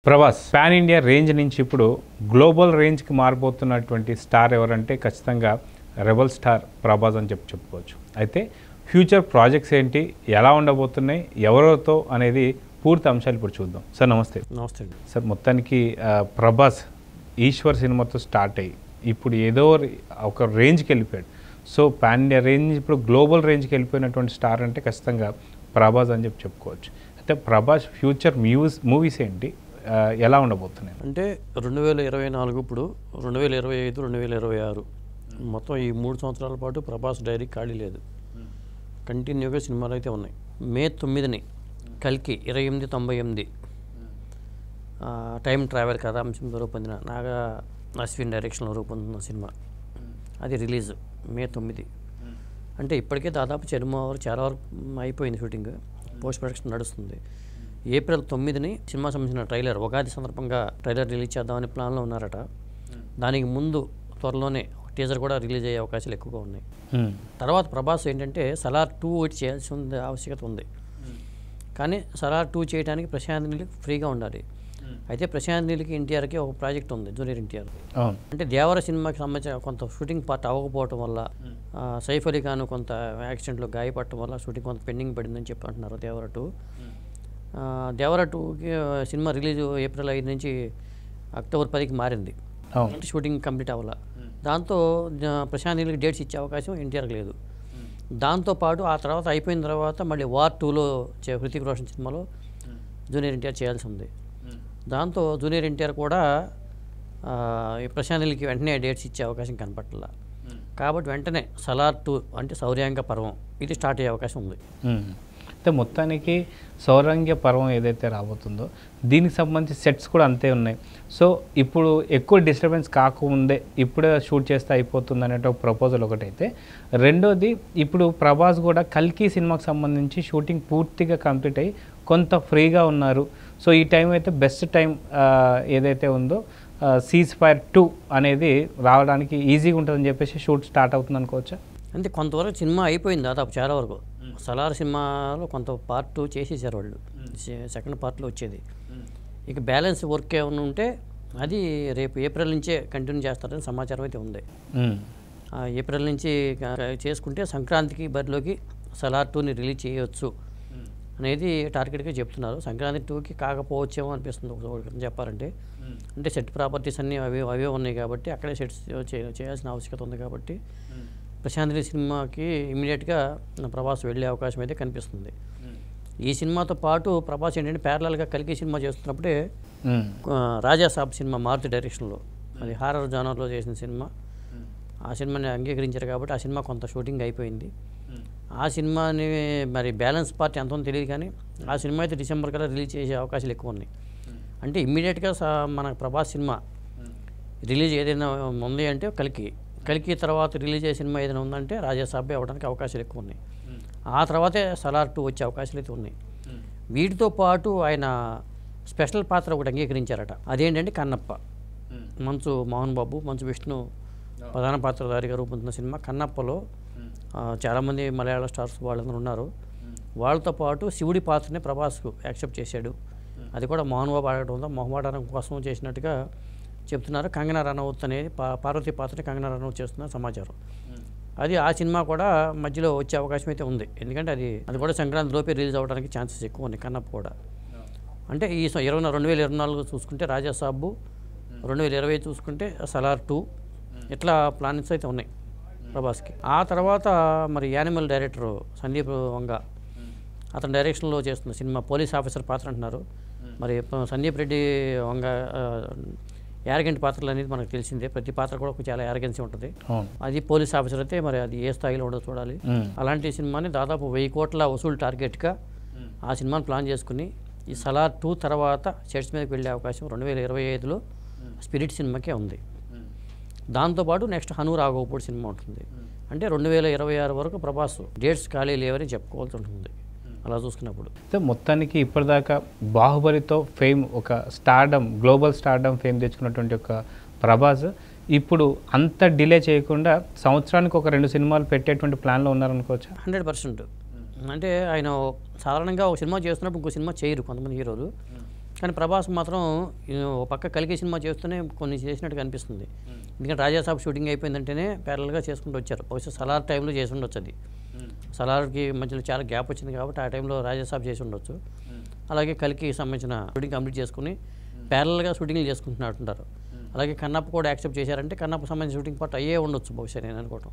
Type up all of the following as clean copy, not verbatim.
Prabhas pan India range నుంచి ఇప్పుడు global రేంజ్కి మారిపోతున్నటువంటి స్టార్ ఎవరంటే ఖచ్చితంగా రెబల్ స్టార్ ప్రభాస్ అని చెప్పుకోవచ్చు. అయితే ఫ్యూచర్ ప్రాజెక్ట్స్ ఏంటి, ఎలా ఉండబోతున్నాయి, ఎవరితో అనేది పూర్తి అంశాలు ఇప్పుడు చూద్దాం. సార్ నమస్తే. నమస్తే సార్, మొత్తానికి ప్రభాస్ ఈశ్వర్ సినిమాతో స్టార్ట్ అయ్యి ఇప్పుడు ఏదో ఒక రేంజ్కి వెళ్ళిపోయాడు. సో పాన్ ఇండియా రేంజ్ ఇప్పుడు గ్లోబల్ రేంజ్కి వెళ్ళిపోయినటువంటి స్టార్ అంటే ఖచ్చితంగా ప్రభాస్ అని చెప్పుకోవచ్చు. అయితే ప్రభాస్ ఫ్యూచర్ మూవీస్ ఏంటి, ఎలా ఉండబోతున్నాయి అంటే 2024 ఇప్పుడు 2025 2026 మొత్తం ఈ 3 సంవత్సరాల పాటు ప్రభాస్ డైరీ ఖాళీ లేదు. కంటిన్యూగా సినిమాలు అయితే ఉన్నాయి. మే 9ని కల్కి 2898 టైం ట్రావెల్ కథాంశంతో రూపొందిన నాగా అశ్విన్ డైరెక్షన్లో రూపొందిన సినిమా అది రిలీజ్ మే 9. అంటే ఇప్పటికే దాదాపు చాలా వరకు అయిపోయింది షూటింగ్, పోస్ట్ ప్రొడక్షన్ నడుస్తుంది. ఏప్రిల్ 9ని సినిమా సంబంధించిన ట్రైలర్, ఉగాది సందర్భంగా ట్రైలర్ రిలీజ్ చేద్దామని ప్లాన్లో ఉన్నారట. దానికి ముందు త్వరలోనే టీజర్ కూడా రిలీజ్ అయ్యే అవకాశాలు ఎక్కువగా ఉన్నాయి. తర్వాత ప్రభాస్ ఏంటంటే సలార్ 2 ఒకటి చేయాల్సి ఉంది, ఆవశ్యకత ఉంది. కానీ సలార్ 2 చేయడానికి ప్రశాంత్ నీల్కి ఫ్రీగా ఉండాలి. అయితే ప్రశాంత్ నీల్కి ఎన్టీఆర్కి ఒక ప్రాజెక్ట్ ఉంది, జూనియర్ ఎన్టీఆర్. అంటే దేవర సినిమాకి సంబంధించిన కొంత షూటింగ్ పార్ట్ అవ్వకపోవటం వల్ల, సైఫ్ అలీ ఖాన్ కొంత యాక్సిడెంట్లో గాయపడటం వల్ల షూటింగ్ కొంత పెండింగ్ పడిందని చెప్పి అంటున్నారు. దేవర 2కి సినిమా రిలీజ్ ఏప్రిల్ 5 నుంచి అక్టోబర్ 10కి మారింది. అంటే షూటింగ్ కంప్లీట్ అవ్వాల. దాంతో ప్రశాంత్ నీల్కి డేట్స్ ఇచ్చే అవకాశం ఎన్టీఆర్కి లేదు. దాంతోపాటు ఆ తర్వాత అయిపోయిన తర్వాత మళ్ళీ వార్ 2లో హృతిక్ రోషన్ సినిమాలో జూనియర్ ఎన్టీఆర్ చేయాల్సి ఉంది. దాంతో జూనియర్ ఎన్టీఆర్ కూడా ప్రశాంత్ నీల్కి వెంటనే డేట్స్ ఇచ్చే అవకాశం కనపట్ల. కాబట్టి వెంటనే సలార్ 2 అంటే సౌర్యాంగ పర్వం ఇది స్టార్ట్ అయ్యే అవకాశం ఉంది. అయితే మొత్తానికి సౌరంగ్య పర్వం ఏదైతే రాబోతుందో దీనికి సంబంధించి సెట్స్ కూడా అంతే ఉన్నాయి. సో ఇప్పుడు ఎక్కువ డిస్టర్బెన్స్ కాకముందే ఇప్పుడే షూట్ చేస్తే అయిపోతుంది అనే ఒక ప్రపోజల్ ఒకటైతే, రెండోది ఇప్పుడు ప్రభాస్ కూడా కల్కి సినిమాకి సంబంధించి షూటింగ్ పూర్తిగా కంప్లీట్ అయ్యి కొంత ఫ్రీగా ఉన్నారు. సో ఈ టైం అయితే బెస్ట్ టైం ఏదైతే ఉందో సీజ్ ఫైర్ 2 అనేది రావడానికి ఈజీగా ఉంటుందని చెప్పేసి షూట్ స్టార్ట్ అవుతుంది అనుకోవచ్చా? అంటే కొంతవరకు సినిమా అయిపోయింది దాదాపు చాలా వరకు. సలార్ సినిమాలో కొంత పార్ట్ 2 చేసేసారు వాళ్ళు, సెకండ్ పార్ట్లో వచ్చేది. ఇక బ్యాలెన్స్ వర్క్ ఏమైనా ఉంటే అది రేపు ఏప్రిల్ నుంచే కంటిన్యూ చేస్తారని సమాచారం అయితే ఉంది. ఏప్రిల్ నుంచి చేసుకుంటే సంక్రాంతికి బరిలోకి సలార్ 2ని రిలీజ్ చేయవచ్చు అనేది టార్గెట్గా చెప్తున్నారు. సంక్రాంతి 2కి కాకపోవచ్చేమో అనిపిస్తుంది ఒకటి చెప్పాలంటే. అంటే సెట్ ప్రాపర్టీస్ అన్నీ అవే ఉన్నాయి కాబట్టి అక్కడే సెట్స్ చేయాల్సిన ఆవశ్యకత ఉంది. కాబట్టి ప్రశాంత్ నీల్ సినిమాకి ఇమీడియట్గా ప్రభాస్ వెళ్ళే అవకాశం అయితే కనిపిస్తుంది. ఈ సినిమాతో పాటు ప్రభాస్ ఏంటంటే ప్యారలల్గా కల్కి సినిమా చేస్తున్నప్పుడే రాజా సాబ్ సినిమా మారుతి డైరెక్షన్లో, అది హారర్ జానర్లో చేసిన సినిమా, ఆ సినిమాని అంగీకరించారు కాబట్టి ఆ సినిమా కొంత షూటింగ్ అయిపోయింది. ఆ సినిమాని మరి బ్యాలెన్స్ పార్ట్ ఎంతో తెలియదు, కానీ ఆ సినిమా అయితే డిసెంబర్ కల్లా రిలీజ్ చేసే అవకాశాలు ఎక్కువ ఉన్నాయి. అంటే ఇమ్మీడియట్గా మన ప్రభాస్ సినిమా రిలీజ్ ఏదైనా ఉంది అంటే కల్కి తర్వాత రిలీజ్ అయ్యే సినిమా ఏదైనా ఉందంటే రాజాసాబే అవ్వడానికి అవకాశాలు ఎక్కువ ఉన్నాయి. ఆ తర్వాతే సలార్ 2 వచ్చే అవకాశాలు అయితే ఉన్నాయి. వీటితో పాటు ఆయన స్పెషల్ పాత్ర ఒకటి అంగీకరించారట. అదేంటంటే కన్నప్ప. మంచు మోహన్ బాబు, మంచు విష్ణు ప్రధాన పాత్రధారిగా రూపొందుతున్న సినిమా కన్నప్పలో చాలామంది మలయాళ స్టార్స్ వాళ్ళందరూ ఉన్నారు. వాళ్ళతో పాటు శివుడి పాత్రని ప్రభాస్కు యాక్సెప్ట్ చేశాడు. అది కూడా మోహన్ బాబు ఆడటంతో మొహమాటం కోసం చేసినట్టుగా చెప్తున్నారు. కంగనా రనౌత్ అనేది పార్వతీ పాత్రని కంగనా రనౌత్ చేస్తున్న సమాచారం. అది ఆ సినిమా కూడా మధ్యలో వచ్చే అవకాశం అయితే ఉంది. ఎందుకంటే అది కూడా సంక్రాంతి లోపే రిలీజ్ అవ్వడానికి ఛాన్సెస్ ఎక్కువ ఉన్నాయి కన్నప్ప కూడా. అంటే ఈ 2024 చూసుకుంటే రాజా సాబు, 2020 చూసుకుంటే సలార్ 2 ఇట్లా ప్లానింగ్స్ అయితే ఉన్నాయి ప్రభాస్కి. ఆ తర్వాత మరి యానిమల్ డైరెక్టర్ సందీప్ వంగ, అతని డైరెక్షన్లో చేస్తున్న సినిమా పోలీస్ ఆఫీసర్ పాత్ర అంటున్నారు. మరి సందీప్ రెడ్డి వంగ యారగెంట్ పాత్రలు అనేది మనకు తెలిసిందే, ప్రతి పాత్ర కూడా చాలా యారగెన్సీ ఉంటుంది. అది పోలీస్ ఆఫీసర్ అయితే మరి అది ఏ స్థాయిలో ఉండదో చూడాలి. అలాంటి సినిమాని దాదాపు 1000 కోట్ల వసూలు టార్గెట్గా ఆ సినిమాని ప్లాన్ చేసుకుని ఈ సలార్ 2 తర్వాత సెట్స్ మీదకి వెళ్ళే అవకాశం 2025లో స్పిరిట్ సినిమాకే ఉంది. దాంతోపాటు నెక్స్ట్ హను రాఘవపూడి సినిమా ఉంటుంది. అంటే 2026 వరకు ప్రభాస్ డేట్స్ ఖాళీ లేవని చెప్పుకోవాల్సి ఉంటుంది అలా చూసుకున్నప్పుడు. మొత్తానికి ఇప్పటిదాకా బాహుబలితో ఫేమ్, ఒక స్టార్డమ్, గ్లోబల్ స్టార్డమ్ ఫేమ్ తెచ్చుకున్నటువంటి ఒక ప్రభాస్ ఇప్పుడు అంత డిలే చేయకుండా సంవత్సరానికి ఒక 2 సినిమాలు పెట్టేటువంటి ప్లాన్లో ఉన్నారనుకోవచ్చా? 100%. అంటే ఆయన సాధారణంగా ఒక సినిమా చేస్తున్నప్పుడు ఇంకో సినిమా చేయరు కొంతమంది హీరోలు. కానీ ప్రభాస్ మాత్రం ఓ పక్క కలికి సినిమా చేస్తూనే కొన్ని చేసినట్టుగా అనిపిస్తుంది. ఎందుకంటే రాజాసాబ్ షూటింగ్ అయిపోయిందంటేనే ప్యారల్గా చేసుకుంటూ వచ్చారు. బహుశా సలార్ టైంలో చేసి ఉండొచ్చు అది. సలార్కి మధ్యలో చాలా గ్యాప్ వచ్చింది కాబట్టి ఆ టైంలో రాజాసాబ్ చేసి ఉండొచ్చు. అలాగే కలికి సంబంధించిన షూటింగ్ కంప్లీట్ చేసుకుని ప్యారల్గా షూటింగ్లు చేసుకుంటున్నట్టుంటారు. అలాగే కన్నప్ప కూడా యాక్సెప్ట్ చేశారంటే కన్నప్ప సంబంధించిన షూటింగ్ పార్ట్ అయ్యే ఉండొచ్చు బహుశా నేను అనుకోవటం.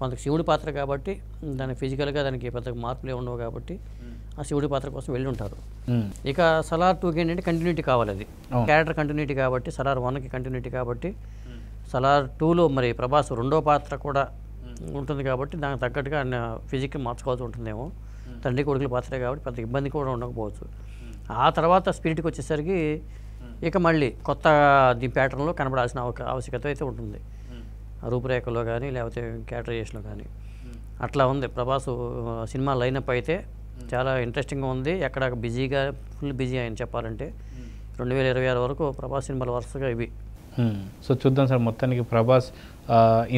కొంత శివుడి పాత్ర కాబట్టి దాని ఫిజికల్గా దానికి పెద్ద మార్పులే ఉండవు కాబట్టి ఆ శివుడి పాత్ర కోసం వెళ్ళి ఉంటారు. ఇక సలార్ 2కి ఏంటంటే కంటిన్యూటీ కావాలి, అది క్యారెక్టర్ కంటిన్యూటీ కాబట్టి, సలార్ 1కి కంటిన్యూటీ కాబట్టి, సలార్ 2లో మరి ప్రభాస్ రెండో పాత్ర కూడా ఉంటుంది కాబట్టి దానికి తగ్గట్టుగా ఆయన ఫిజిక్కి మార్చుకోవాల్సి ఉంటుందేమో. తండ్రి కొడుకుల పాత్రే కాబట్టి పెద్ద ఇబ్బంది కూడా ఉండకపోవచ్చు. ఆ తర్వాత స్పిరిట్కి వచ్చేసరికి ఇక మళ్ళీ కొత్త ది ప్యాటర్న్లో కనబడాల్సిన ఆవశ్యకత అయితే ఉంటుంది, రూపురేఖలో కానీ లేకపోతే క్యారెక్టరైజేషన్లో కానీ. అట్లా ఉంది ప్రభాస్ సినిమా లైనప్ అయితే చాలా ఇంట్రెస్టింగ్గా ఉంది. ఎక్కడ బిజీగా ఫుల్ బిజీ అని చెప్పాలంటే 2026 వరకు ప్రభాస్ సినిమాలు వరుసగా ఇవి. సో చూద్దాం సార్, మొత్తానికి ప్రభాస్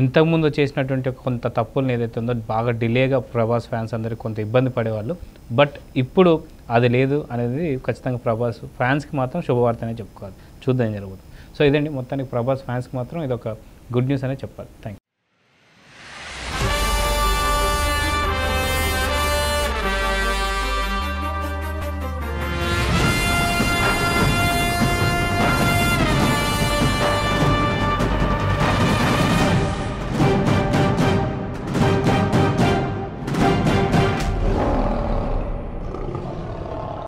ఇంతకుముందు చేసినటువంటి కొంత తప్పులను ఏదైతే ఉందో బాగా డిలేగా ప్రభాస్ ఫ్యాన్స్ అందరికీ కొంత ఇబ్బంది పడేవాళ్ళు, బట్ ఇప్పుడు అది లేదు అనేది ఖచ్చితంగా ప్రభాస్ ఫ్యాన్స్కి మాత్రం శుభవార్త అనే చెప్పుకోవాలి. చూద్దాం జరుగుతుంది. సో ఇదండి మొత్తానికి ప్రభాస్ ఫ్యాన్స్కి మాత్రం ఇది ఒక గుడ్ న్యూస్ అనే చెప్పాలి. Thank you.